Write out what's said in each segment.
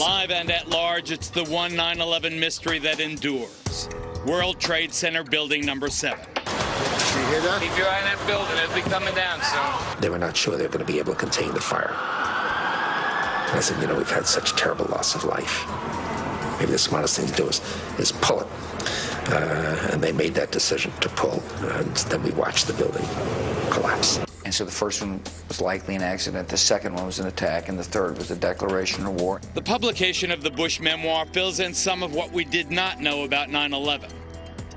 Live and at large, it's the one 9/11 mystery that endures. World Trade Center building number 7. You hear that? Keep your eye on that building. It'll be coming down soon. They were not sure they were going to be able to contain the fire. And I said, you know, we've had such terrible loss of life. Maybe the smartest thing to do is pull it. And they made that decision to pull, and then we watched the building collapse. And so the first one was likely an accident, the second one was an attack, and the third was a declaration of war. The publication of the Bush memoir fills in some of what we did not know about 9/11.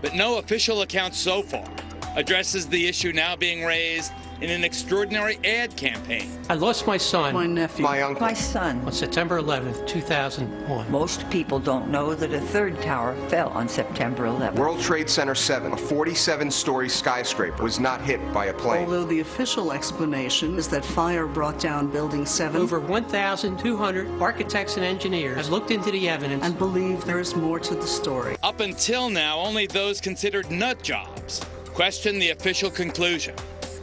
But no official account so far addresses the issue now being raised in an extraordinary ad campaign. I lost my son, my nephew, my uncle, my son on September 11th, 2001. Most people don't know that a third tower fell on September 11th. World Trade Center 7, a 47-story skyscraper, was not hit by a plane. Although the official explanation is that fire brought down Building 7. Over 1,200 architects and engineers have looked into the evidence and believe there is more to the story. Up until now, only those considered nut jobs question the official conclusion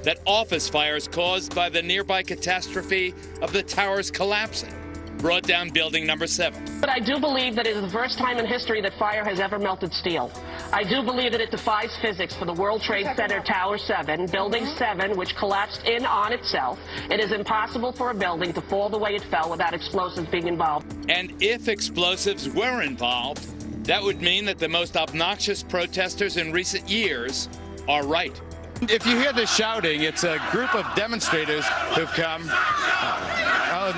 that office fires caused by the nearby catastrophe of the towers collapsing brought down building number 7. But I do believe that it is the first time in history that fire has ever melted steel. I do believe that it defies physics for the World Trade Center Tower 7, Building 7, which collapsed in on itself. It is impossible for a building to fall the way it fell without explosives being involved. And if explosives were involved, that would mean that the most obnoxious protesters in recent years are right. If you hear the shouting, it's a group of demonstrators who've come.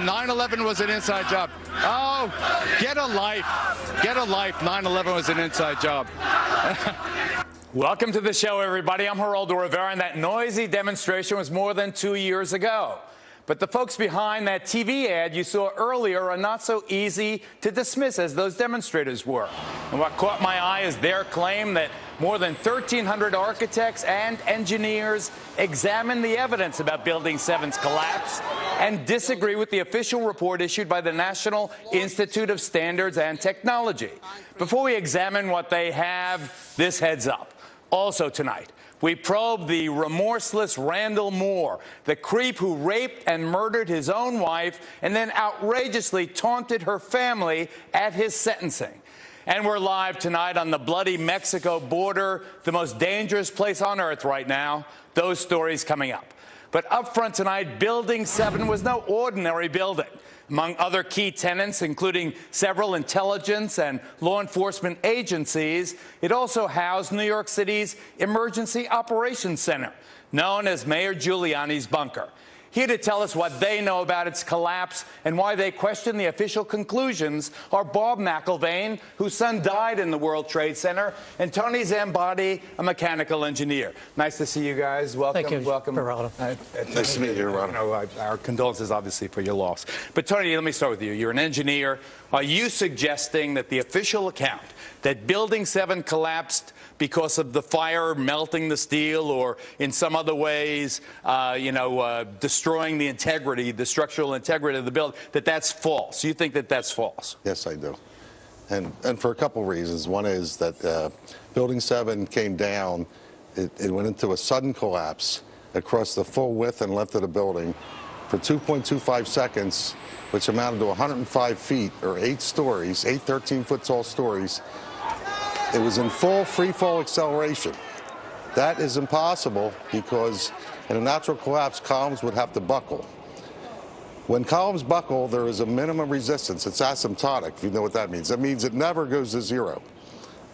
9/11 was an inside job. Oh, get a life. Get a life. 9/11 was an inside job. Welcome to the show, everybody. I'm Geraldo Rivera, and that noisy demonstration was more than 2 years ago. But the folks behind that TV ad you saw earlier are not so easy to dismiss as those demonstrators were. And what caught my eye is their claim that more than 1,300 architects and engineers examined the evidence about Building 7's collapse and disagree with the official report issued by the National Institute of Standards and Technology. Before we examine what they have, this heads up. Also tonight, we probe the remorseless Randall Moore, the creep who raped and murdered his own wife and then outrageously taunted her family at his sentencing. And we're live tonight on the bloody Mexico border, the most dangerous place on earth right now. Those stories coming up. But up front tonight, Building 7 was no ordinary building. Among other key tenants, including several intelligence and law enforcement agencies, it also housed New York City's Emergency Operations Center, known as Mayor Giuliani's bunker. Here to tell us what they know about its collapse and why they question the official conclusions are Bob McIlvaine, whose son died in the World Trade Center, and Tony Zambati, a mechanical engineer. Nice to see you guys. Welcome. Thank you, welcome. Geraldo. Nice to meet you, Geraldo. Our condolences, obviously, for your loss. But, Tony, let me start with you. You're an engineer. Are you suggesting that the official account that Building 7 collapsed because of the fire melting the steel or in some other ways, destroying the integrity, the structural integrity of the building, that's false? You think that that's false? Yes, I do. And for a couple of reasons. One is that Building 7 came down. It went into a sudden collapse across the full width and length of the building for 2.25 seconds, which amounted to 105 feet or 8 stories, 8 13-foot tall stories. It was in full free-fall acceleration. That is impossible because in a natural collapse, columns would have to buckle. When columns buckle, there is a minimum resistance. It's asymptotic, if you know what that means. That means it never goes to zero.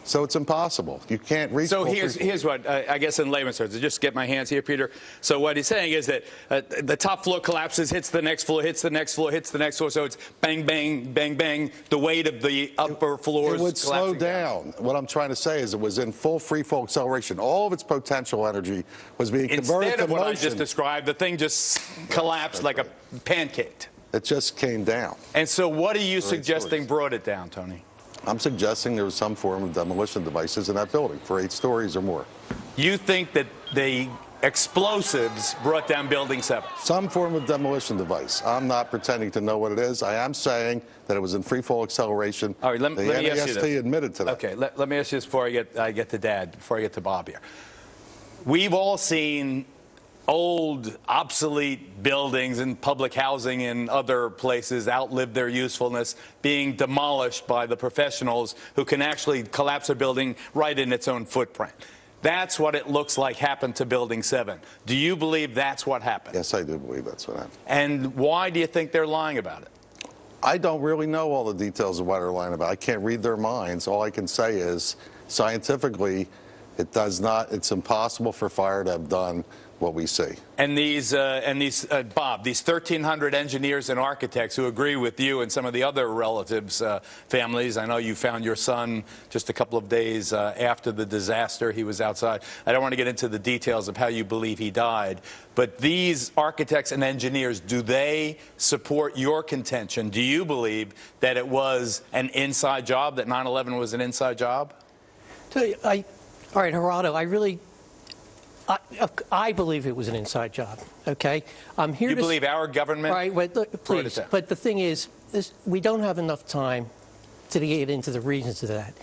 So it's impossible. You can't reach. So here's what I guess in layman's terms, to just get my hands here, Peter. So what he's saying is that the top floor collapses, hits the next floor, hits the next floor, hits the next floor. So it's bang, bang, bang, bang. The weight of the upper floors. It would slow down. What I'm trying to say is it was in full free fall acceleration. All of its potential energy was being converted to motion. Instead of what I just described, the thing just collapsed like a pancake. It just came down. And so what are you suggesting brought it down, Tony? I'm suggesting there was some form of demolition devices in that building for 8 stories or more. You think that the explosives brought down Building 7? Some form of demolition device. I'm not pretending to know what it is. I am saying that it was in free fall acceleration. All right, let me ask you this. Admitted to that. Okay, let me ask you this before I get to Dad, before I get to Bob here. We've all seen old, obsolete buildings and public housing in other places outlived their usefulness, being demolished by the professionals who can actually collapse a building right in its own footprint. That's what it looks like happened to Building 7. Do you believe that's what happened? Yes, I do believe that's what happened. And why do you think they're lying about it? I don't really know all the details of what they're lying about. I can't read their minds. All I can say is, scientifically, it's impossible for fire to have done what we see. And Bob, these 1,300 engineers and architects who agree with you and some of the other relatives' families. I know you found your son just a couple of days after the disaster. He was outside. I don't want to get into the details of how you believe he died, but these architects and engineers, do they support your contention? Do you believe that it was an inside job, that 9/11 was an inside job? All right, Geraldo, I believe it was an inside job, okay? I'm here you to... believe our government? Right, look, please. But the thing is, we don't have enough time to get into the reasons of that.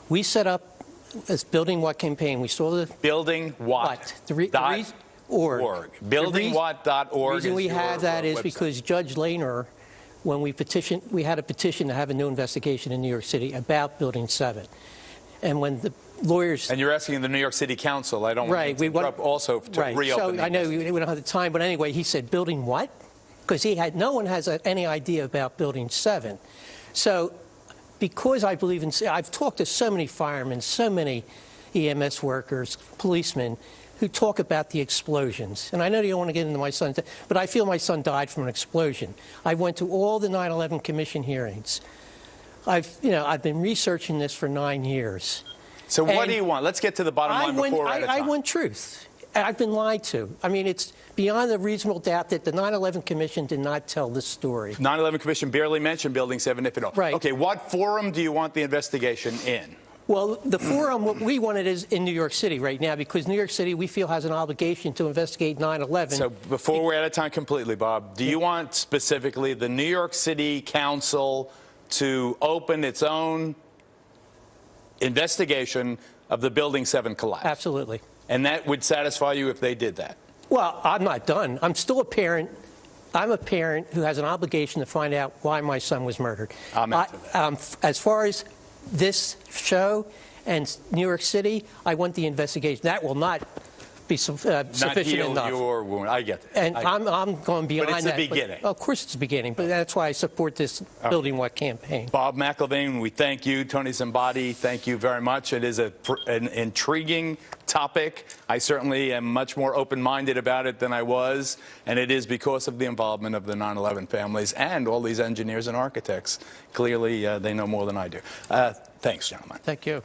We set up this Building What campaign. We saw the... Building What? .org. BuildingWhat.org. The reason we have that is because Judge Lehner, when we had a petition to have a new investigation in New York City about Building 7. And when the lawyers... And you're asking the New York City Council. I don't want to interrupt also to reopen. So I know we don't have the time, but anyway, he said, Building what? Because no one has any idea about Building 7. So because I believe in... I've talked to so many firemen, so many EMS workers, policemen, who talk about the explosions. And I know you don't want to get into my son's... But I feel my son died from an explosion. I went to all the 9/11 Commission hearings. I've been researching this for 9 years. So what do you want? Let's get to the bottom line before we're out of time. I want truth. I've been lied to. I mean, it's beyond a reasonable doubt that the 9/11 Commission did not tell this story. 9/11 Commission barely mentioned Building 7, if at all. Right. Okay, what forum do you want the investigation in? Well, the forum, what we want it is in New York City right now, because New York City, we feel, has an obligation to investigate 9/11. So before we're out of time completely, Bob, do you want specifically the New York City Council to open its own investigation of the Building 7 collapse? Absolutely. And that would satisfy you if they did that? Well, I'm not done. I'm still a parent. I'm a parent who has an obligation to find out why my son was murdered. As far as this show and New York City, I want the investigation. That will not be sufficient enough. Your wound. I get it. And I'm going beyond that. But it's the beginning. Of course it's the beginning, but that's why I support this Building What campaign. Bob McIlvaine, we thank you. Tony Zambati, thank you very much. It is an intriguing topic. I certainly am much more open-minded about it than I was, and it is because of the involvement of the 9/11 families and all these engineers and architects. Clearly, they know more than I do. Thanks, gentlemen. Thank you.